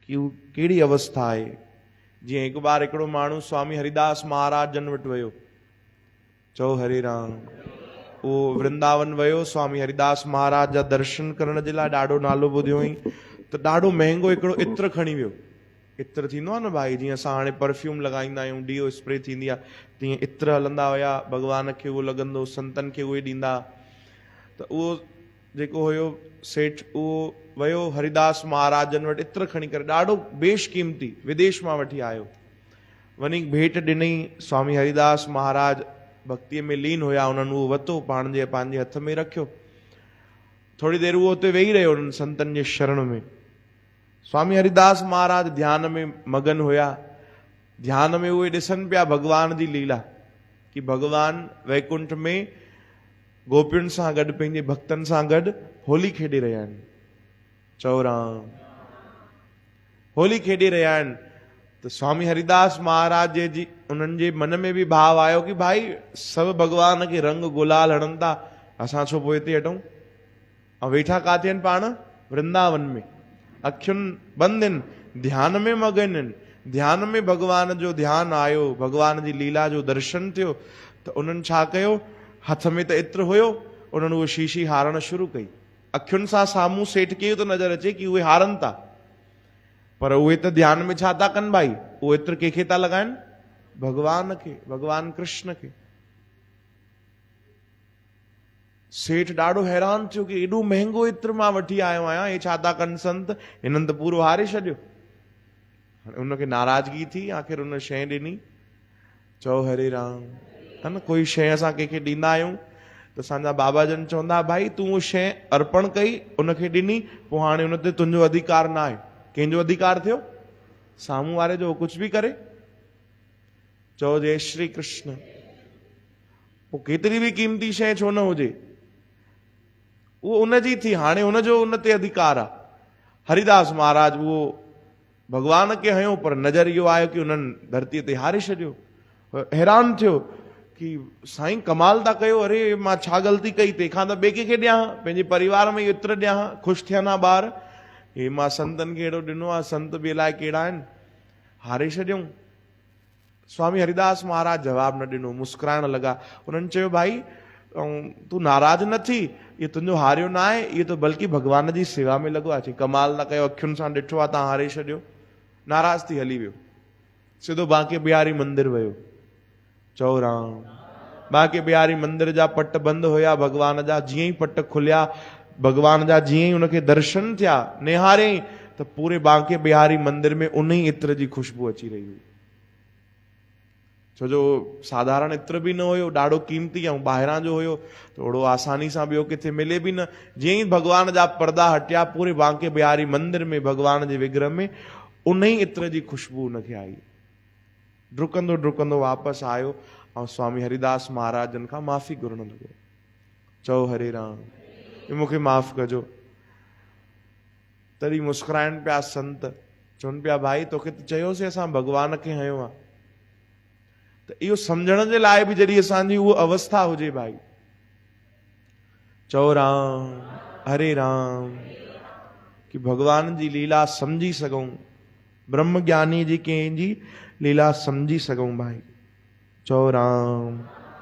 कि हू कहिड़ी अवस्था आहे। जीअं हिकु बार हिकिड़ो माण्हू स्वामी हरिदास महाराज जन वटि वियो, चओ हरे राम। उहो वृंदावन वियो स्वामी हरिदास महाराज जा दर्शन करण जे लाइ, ॾाढो नालो ॿुधियो हुई, त ॾाढो महांगो हिकिड़ो इत्र खणी वियो। इत्र थींदो आहे न भाई, जीअं असां हाणे परफ्यूम लॻाईंदा आहियूं, डीओ स्प्रे थींदी आहे, तीअं इत्र हलंदा हुया, भॻवान खे उहो लॻंदो, संतनि खे उहे ॾींदा। त उहो जेको हुयो सेठ, उहो वियो हरिदास महाराजन वटि इत्र खणी करे, ॾाढो बेशकीमती, विदेश मां वठी आयो। वञी भेंट ॾिनई, स्वामी हरिदास महाराज भक्तीअ में लीन हुया, उन्हनि उहो वरितो, पंहिंजे हथ में रखियो। थोड़ी देर उहो उते वेही रहियो उन्हनि संतनि जे शरण में। स्वामी हरिदास महाराज ध्यान में मगन हुया। ध्यान में उहे ॾिसनि पिया भगवान जी लीला, कि भगवान वैकुंठ में गोपियुनि सां गॾु, पंहिंजे भक्तनि सां गॾु होली खेॾे रहिया आहिनि। चओ राम। होली खेॾे रहिया आहिनि। त स्वामी हरिदास महाराज जी उन्हनि जे मन में बि भाव आयो कि भाई सभु भगवान खे रंग गुलाल हणनि था, असां छो पोइ हिते हटूं। ऐं वेठा काथे आहिनि पाण? वृंदावन में। अखियुनि बंदि आहिनि, ध्यान में मगन आहिनि। ध्यान में भगवान जो ध्यानु आयो, भगवान जी लीला जो दर्शन थियो, त उन्हनि छा कयो, हथ में त इत्र हुयो, उन्हनि उहो शीशी हारण शुरू कई। अखियुनि सां साम्हूं सेठ खे थो नज़र अचे कि उहे हारनि था, पर उहे त ध्यान में छा था कनि भाई, उहे इत्र कंहिंखे था लॻाइनि? भगवान खे, भगवान कृष्ण खे। सेठ ॾाढो हैरान थियो कि एॾो महांगो इत्र मां वठी आयो आहियां, हे छा था कनि संत, हिननि त पूरो हारे छॾियो। उनखे नाराज़गी थी, आख़िर उन शइ ॾिनी। चओ हरे राम। है न, कोई शइ असां कंहिंखे ॾींदा आहियूं त असांजा बाबा जन चवंदा, भाई तूं उहा शइ अर्पण कई, उनखे ॾिनी, पोइ हाणे उन ते तुंहिंजो अधिकार न आहे। कंहिंजो अधिकार थियो? साम्हूं वारे जो, कुझु बि करे। चओ जय श्री कृष्ण। पोइ केतिरी बि क़ीमती शइ छो न हुजे, उहो उनजी थी, हाणे उनजो उन ते अधिकार आहे। हरिदास महाराज उहो भगवान खे हयो, पर नज़र इहो आयो कि उन्हनि धरतीअ ते हारे छॾियो। हैरान थियो कि साईं कमाल था कयो, अरे मां छा ग़लती कई, तंहिंखां त ॿिए कंहिंखे ॾियां, पंहिंजे परिवार में एतिरो ॾियां, ख़ुशि थियनि हा ॿार। हे मां संतनि खे अहिड़ो ॾिनो आहे, संत बि अलाए कहिड़ा आहिनि, हारे छॾियऊं। स्वामी हरिदास महाराज जवाब न ॾिनो, मुस्कुराइण लॻा। उन्हनि चयो, भाई तूं नाराज़ न थी, इहो तुंहिंजो हारियो न आहे, इहो त बल्कि भगवान जी सेवा में लॻो आहे। कमाल था कयो, अखियुनि सां ॾिठो आहे, तव्हां हारे छॾियो। नाराज़ थी हली वियो, सिधो बांके बिहारी मंदिर वियो। चओ राम। बांके बिहारी मंदिर जा पट बंदि हुया भगवान जा। जीअं ई पट खुलिया भगवान जा, जीअं ई उनखे दर्शन थिया, निहारियईं, त पूरे बांके बिहारी मंदिर में उन ई इत्र जी खुशबू अची रही हुई। छो जो साधारण इत्र बि न हुयो, ॾाढो क़ीमती, ऐं ॿाहिरां जो हुयो, त ओड़ो आसानी सां ॿियो किथे मिले बि न। जीअं ई भगवान जा पर्दा हटिया, पूरे बांके बिहारी मंदिर में भगवान जे विग्रह में उन ई इत्र जी खुशबू उनखे आई। डुकंदो डुकंदो वापसि आयो ऐं स्वामी हरिदास महाराजन खां माफ़ी घुरण लॻो। चओ हरे राम। मूंखे माफ़ कजो। तॾहिं मुस्कुराइनि पिया संत, चवनि पिया, भाई तोखे त चयोसीं असां भगवान खे हयो आहे, त इहो सम्झण जे लाइ बि जॾहिं असांजी उहा अवस्था हुजे भाई। चओ राम, हरे राम, कि भगवान जी लीला सम्झी सघूं, ब्रह्म ज्ञानी जी कंहिंजी लीला सम्झी सघूं भाई। चओ राम।